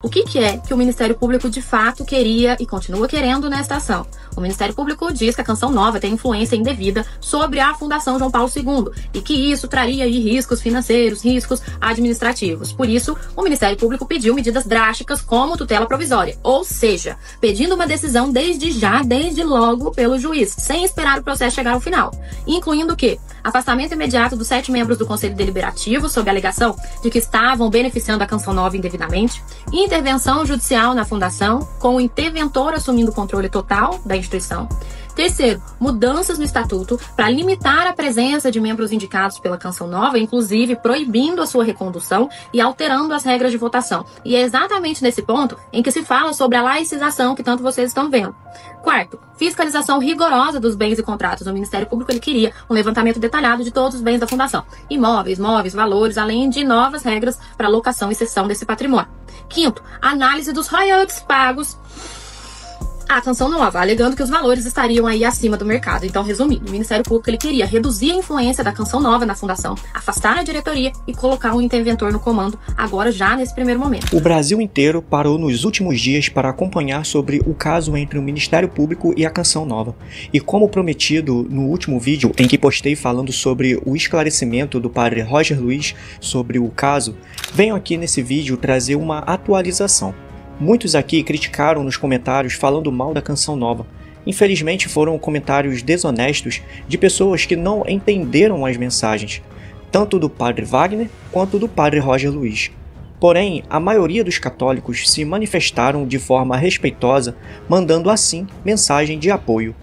O que é que o Ministério Público de fato queria e continua querendo nesta ação? O Ministério Público diz que a Canção Nova tem influência indevida sobre a Fundação João Paulo II e que isso traria aí riscos financeiros, riscos administrativos. Por isso, o Ministério Público pediu medidas drásticas como tutela provisória, ou seja, pedindo uma decisão desde logo pelo juiz, sem esperar o processo chegar ao final, incluindo o quê? Afastamento imediato dos 7 membros do Conselho Deliberativo sob a alegação de que estavam beneficiando a Canção Nova indevidamente, intervenção judicial na fundação, com o interventor assumindo o controle total da instituição. Terceiro, mudanças no estatuto para limitar a presença de membros indicados pela Canção Nova, inclusive proibindo a sua recondução e alterando as regras de votação. E é exatamente nesse ponto em que se fala sobre a laicização que tanto vocês estão vendo. Quarto, fiscalização rigorosa dos bens e contratos. O Ministério Público ele queria um levantamento detalhado de todos os bens da fundação. Imóveis, móveis, valores, além de novas regras para alocação e cessão desse patrimônio. Quinto, análise dos royalties pagos à Canção Nova, alegando que os valores estariam aí acima do mercado. Então, resumindo, o Ministério Público ele queria reduzir a influência da Canção Nova na fundação, afastar a diretoria e colocar um interventor no comando, agora já nesse primeiro momento. O Brasil inteiro parou nos últimos dias para acompanhar sobre o caso entre o Ministério Público e a Canção Nova. E como prometido no último vídeo, em que postei falando sobre o esclarecimento do padre Roger Luiz sobre o caso, venho aqui nesse vídeo trazer uma atualização. Muitos aqui criticaram nos comentários falando mal da Canção Nova. Infelizmente foram comentários desonestos de pessoas que não entenderam as mensagens, tanto do padre Wagner quanto do padre Roger Luiz. Porém, a maioria dos católicos se manifestaram de forma respeitosa, mandando assim mensagem de apoio.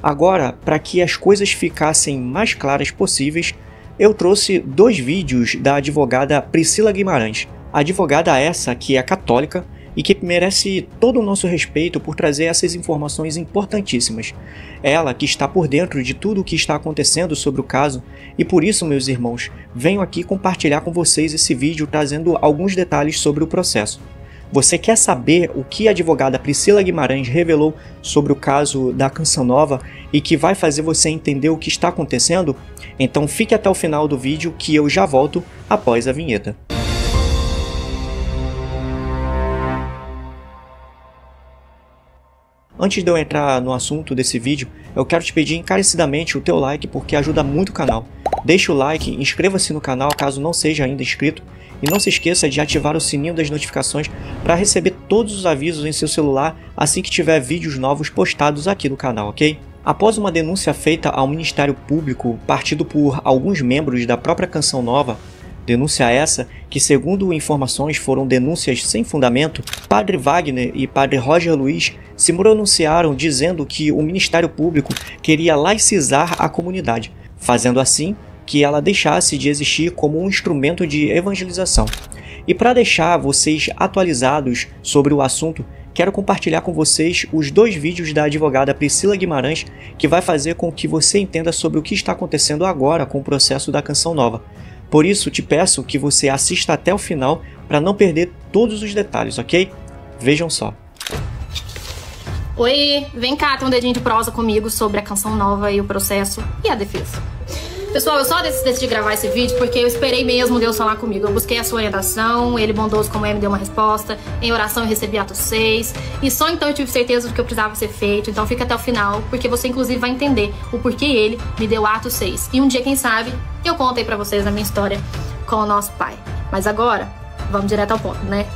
Agora, para que as coisas ficassem mais claras possíveis, eu trouxe 2 vídeos da advogada Priscila Guimarães. A advogada essa que é católica, e que merece todo o nosso respeito por trazer essas informações importantíssimas. Ela que está por dentro de tudo o que está acontecendo sobre o caso, e por isso, meus irmãos, venho aqui compartilhar com vocês esse vídeo trazendo alguns detalhes sobre o processo. Você quer saber o que a advogada Priscila Guimarães revelou sobre o caso da Canção Nova e que vai fazer você entender o que está acontecendo? Então fique até o final do vídeo que eu já volto após a vinheta. Antes de eu entrar no assunto desse vídeo, eu quero te pedir encarecidamente o teu like porque ajuda muito o canal. Deixa o like, inscreva-se no canal caso não seja ainda inscrito e não se esqueça de ativar o sininho das notificações para receber todos os avisos em seu celular assim que tiver vídeos novos postados aqui no canal, ok? Após uma denúncia feita ao Ministério Público partido por alguns membros da própria Canção Nova, denúncia essa que, segundo informações, foram denúncias sem fundamento, padre Wagner e padre Roger Luiz se pronunciaram dizendo que o Ministério Público queria laicizar a comunidade, fazendo assim que ela deixasse de existir como um instrumento de evangelização. E para deixar vocês atualizados sobre o assunto, quero compartilhar com vocês os 2 vídeos da advogada Priscila Guimarães que vai fazer com que você entenda sobre o que está acontecendo agora com o processo da Canção Nova. Por isso, te peço que você assista até o final para não perder todos os detalhes, ok? Vejam só. Oi, vem cá ter um dedinho de prosa comigo sobre a Canção Nova e o processo e a defesa. Pessoal, eu só decidi gravar esse vídeo porque eu esperei mesmo Deus falar comigo. Eu busquei a sua orientação, ele bondoso como me deu uma resposta. Em oração eu recebi Atos 6. E só então eu tive certeza do que eu precisava ser feito. Então fica até o final, porque você inclusive vai entender o porquê ele me deu Atos 6. E um dia, quem sabe, eu conto aí pra vocês a minha história com o nosso pai. Mas agora, vamos direto ao ponto, né?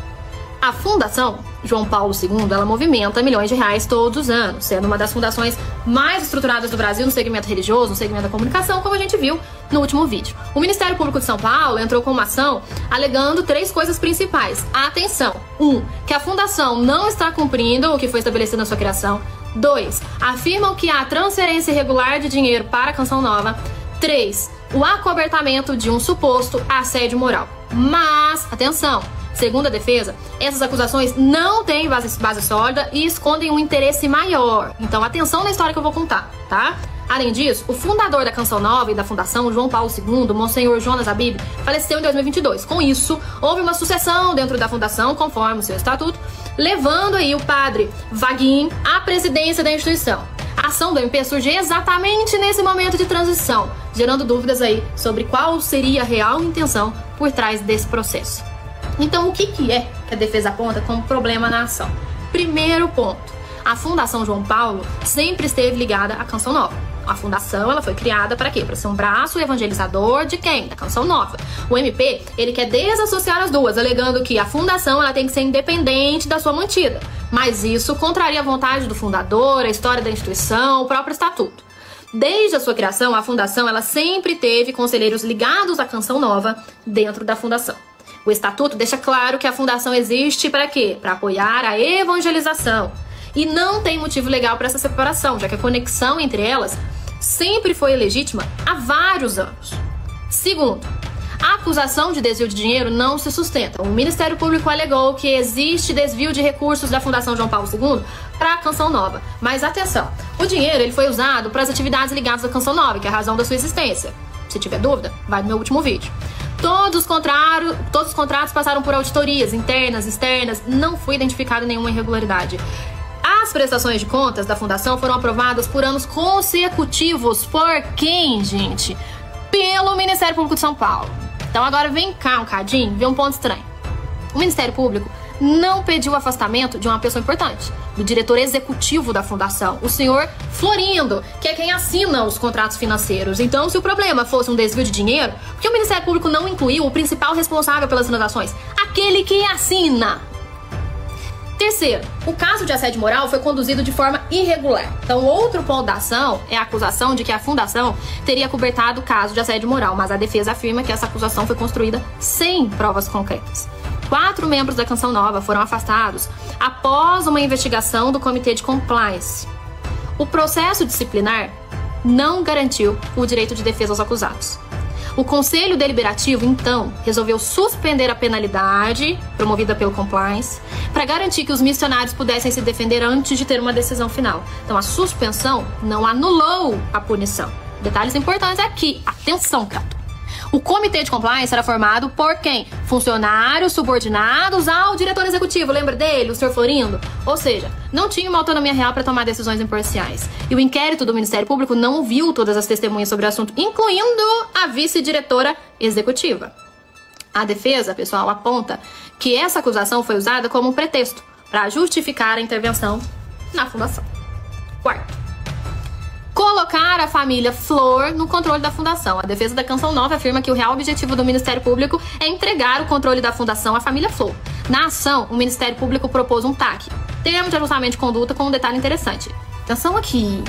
A Fundação João Paulo II, ela movimenta milhões de reais todos os anos, sendo uma das fundações mais estruturadas do Brasil no segmento religioso, no segmento da comunicação, como a gente viu no último vídeo. O Ministério Público de São Paulo entrou com uma ação alegando 3 coisas principais. Atenção! 1. Que a fundação não está cumprindo o que foi estabelecido na sua criação. 2. Afirmam que há transferência irregular de dinheiro para a Canção Nova. 3. O acobertamento de um suposto assédio moral. Mas, atenção! Segundo a defesa, essas acusações não têm base sólida e escondem um interesse maior. Então, atenção na história que eu vou contar, tá? Além disso, o fundador da Canção Nova e da Fundação, João Paulo II, Monsenhor Jonas Habib, faleceu em 2022. Com isso, houve uma sucessão dentro da fundação, conforme o seu estatuto, levando aí o padre Vaguinho à presidência da instituição. A ação do MP surge exatamente nesse momento de transição, gerando dúvidas aí sobre qual seria a real intenção por trás desse processo. Então, o que é que a defesa aponta como problema na ação. Primeiro ponto, a Fundação João Paulo sempre esteve ligada à Canção Nova. A fundação, ela foi criada para quê? Para ser um braço evangelizador de quem? Da Canção Nova. O MP, ele quer desassociar as duas, alegando que a fundação, ela tem que ser independente da sua mantida. Mas isso contraria a vontade do fundador, a história da instituição, o próprio estatuto. Desde a sua criação, a fundação, ela sempre teve conselheiros ligados à Canção Nova dentro da fundação. O estatuto deixa claro que a fundação existe para quê? Para apoiar a evangelização. E não tem motivo legal para essa separação, já que a conexão entre elas sempre foi legítima há vários anos. Segundo, a acusação de desvio de dinheiro não se sustenta. O Ministério Público alegou que existe desvio de recursos da Fundação João Paulo II para a Canção Nova. Mas atenção, o dinheiro ele foi usado para as atividades ligadas à Canção Nova, que é a razão da sua existência. Se tiver dúvida, vai no meu último vídeo. Todos os contratos passaram por auditorias internas, externas, não foi identificada nenhuma irregularidade. As prestações de contas da fundação foram aprovadas por anos consecutivos. Por quem, gente? Pelo Ministério Público de São Paulo. Então agora vem cá um cadinho, vê um ponto estranho. O Ministério Público não pediu o afastamento de uma pessoa importante, do diretor executivo da fundação, o senhor Florindo, que é quem assina os contratos financeiros. Então, se o problema fosse um desvio de dinheiro, por que o Ministério Público não incluiu o principal responsável pelas transações? Aquele que assina. Terceiro, o caso de assédio moral foi conduzido de forma irregular. Então, outro ponto da ação é a acusação de que a fundação teria cobertado o caso de assédio moral, mas a defesa afirma que essa acusação foi construída sem provas concretas. 4 membros da Canção Nova foram afastados após uma investigação do Comitê de Compliance. O processo disciplinar não garantiu o direito de defesa aos acusados. O Conselho Deliberativo, então, resolveu suspender a penalidade promovida pelo Compliance para garantir que os missionários pudessem se defender antes de ter uma decisão final. Então, a suspensão não anulou a punição. Detalhes importantes aqui. Atenção, Cato. O Comitê de Compliance era formado por quem? Funcionários subordinados ao diretor executivo. Lembra dele, o Sr. Florindo? Ou seja, não tinha uma autonomia real para tomar decisões imparciais. E o inquérito do Ministério Público não ouviu todas as testemunhas sobre o assunto, incluindo a vice-diretora executiva. A defesa, pessoal, aponta que essa acusação foi usada como um pretexto para justificar a intervenção na fundação. Quarto, colocar a família Flor no controle da fundação. A defesa da Canção Nova afirma que o real objetivo do Ministério Público é entregar o controle da fundação à família Flor. Na ação, o Ministério Público propôs um TAC, termo de ajustamento de conduta, com um detalhe interessante. Atenção aqui.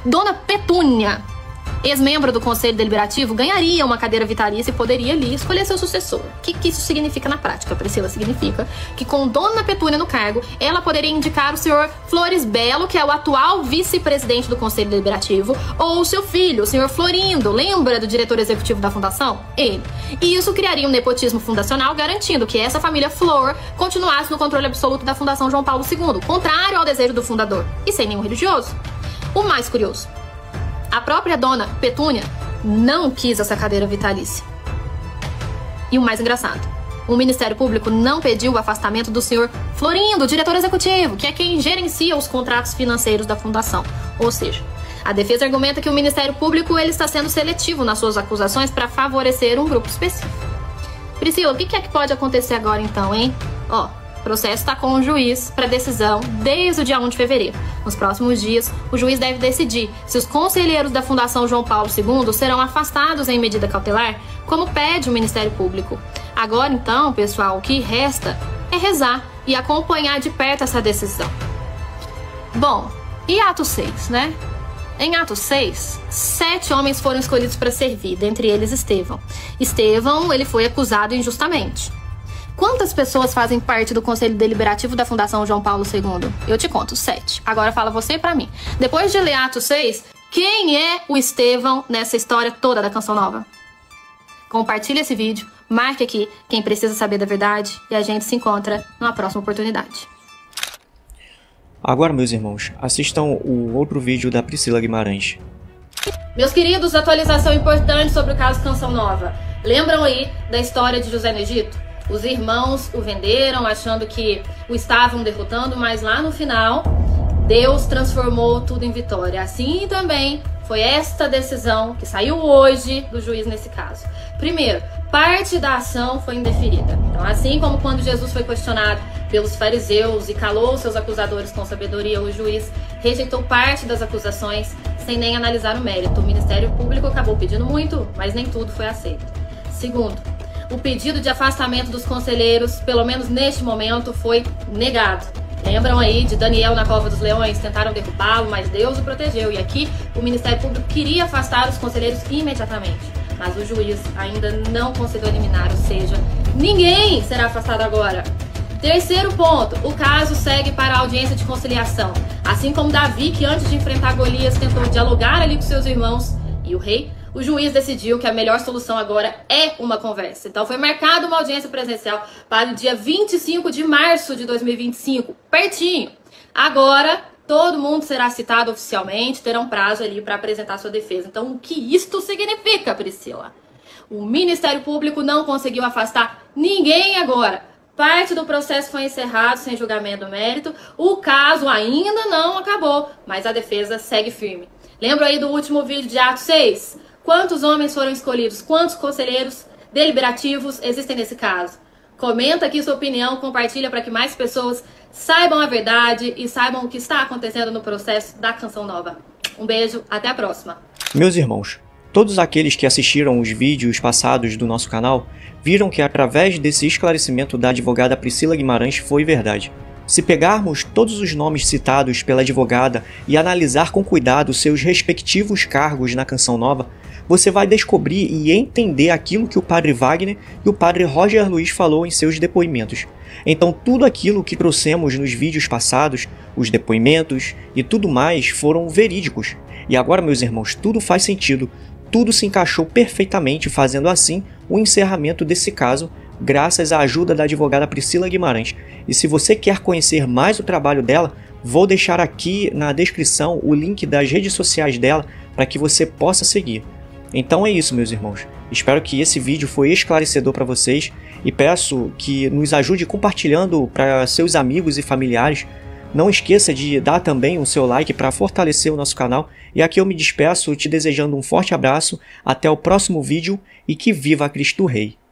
Dona Petúnia, ex-membro do Conselho Deliberativo, ganharia uma cadeira vitalícia e poderia ali escolher seu sucessor. O que isso significa na prática, Priscila? Significa que com Dona Petúnia no cargo, ela poderia indicar o senhor Flores Belo, que é o atual vice-presidente do Conselho Deliberativo, ou o seu filho, o senhor Florindo, lembra do diretor executivo da fundação? Ele. E isso criaria um nepotismo fundacional, garantindo que essa família Flor continuasse no controle absoluto da Fundação João Paulo II, contrário ao desejo do fundador, e sem nenhum religioso. O mais curioso, a própria Dona Petúnia não quis essa cadeira vitalícia. E o mais engraçado, o Ministério Público não pediu o afastamento do senhor Florindo, diretor executivo, que é quem gerencia os contratos financeiros da fundação. Ou seja, a defesa argumenta que o Ministério Público ele está sendo seletivo nas suas acusações para favorecer um grupo específico. Priscila, o que é que pode acontecer agora então, hein? O processo está com o juiz para decisão desde o dia 1 de fevereiro. Nos próximos dias, o juiz deve decidir se os conselheiros da Fundação João Paulo II serão afastados em medida cautelar, como pede o Ministério Público. Agora, então, pessoal, o que resta é rezar e acompanhar de perto essa decisão. Bom, e Atos 6, né? Em Atos 6, 7 homens foram escolhidos para servir, dentre eles Estevão. Estevão, ele foi acusado injustamente. Quantas pessoas fazem parte do Conselho Deliberativo da Fundação João Paulo II? Eu te conto, 7. Agora fala você pra mim. Depois de ler Atos 6, quem é o Estevão nessa história toda da Canção Nova? Compartilhe esse vídeo, marque aqui quem precisa saber da verdade e a gente se encontra numa próxima oportunidade. Agora, meus irmãos, assistam o outro vídeo da Priscila Guimarães. Meus queridos, atualização importante sobre o caso Canção Nova. Lembram aí da história de José no Egito? Os irmãos o venderam achando que o estavam derrotando, mas lá no final, Deus transformou tudo em vitória. Assim também foi esta decisão que saiu hoje do juiz nesse caso. Primeiro, parte da ação foi indeferida. Então, assim como quando Jesus foi questionado pelos fariseus e calou seus acusadores com sabedoria, o juiz rejeitou parte das acusações sem nem analisar o mérito. O Ministério Público acabou pedindo muito, mas nem tudo foi aceito. Segundo, o pedido de afastamento dos conselheiros, pelo menos neste momento, foi negado. Lembram aí de Daniel na Cova dos Leões? Tentaram derrubá-lo, mas Deus o protegeu. E aqui o Ministério Público queria afastar os conselheiros imediatamente, mas o juiz ainda não conseguiu eliminar, ou seja, ninguém será afastado agora. Terceiro ponto, o caso segue para a audiência de conciliação. Assim como Davi, que antes de enfrentar Golias tentou dialogar ali com seus irmãos e o rei, o juiz decidiu que a melhor solução agora é uma conversa. Então foi marcada uma audiência presencial para o dia 25 de março de 2025, pertinho. Agora, todo mundo será citado oficialmente, terão prazo ali para apresentar sua defesa. Então, o que isto significa, Priscila? O Ministério Público não conseguiu afastar ninguém agora. Parte do processo foi encerrado sem julgamento do mérito. O caso ainda não acabou, mas a defesa segue firme. Lembra aí do último vídeo de Atos 6? Quantos homens foram escolhidos? Quantos conselheiros deliberativos existem nesse caso? Comenta aqui sua opinião, compartilha para que mais pessoas saibam a verdade e saibam o que está acontecendo no processo da Canção Nova. Um beijo, até a próxima. Meus irmãos, todos aqueles que assistiram os vídeos passados do nosso canal viram que através desse esclarecimento da advogada Priscila Guimarães foi verdade. Se pegarmos todos os nomes citados pela advogada e analisar com cuidado seus respectivos cargos na Canção Nova, você vai descobrir e entender aquilo que o padre Wagner e o padre Roger Luiz falou em seus depoimentos. Então tudo aquilo que trouxemos nos vídeos passados, os depoimentos e tudo mais foram verídicos. E agora, meus irmãos, tudo faz sentido, tudo se encaixou perfeitamente, fazendo assim o encerramento desse caso, graças à ajuda da advogada Priscila Guimarães. E se você quer conhecer mais o trabalho dela, vou deixar aqui na descrição o link das redes sociais dela para que você possa seguir. Então é isso, meus irmãos. Espero que esse vídeo foi esclarecedor para vocês e peço que nos ajude compartilhando para seus amigos e familiares. Não esqueça de dar também o seu like para fortalecer o nosso canal. E aqui eu me despeço te desejando um forte abraço, até o próximo vídeo e que viva Cristo Rei!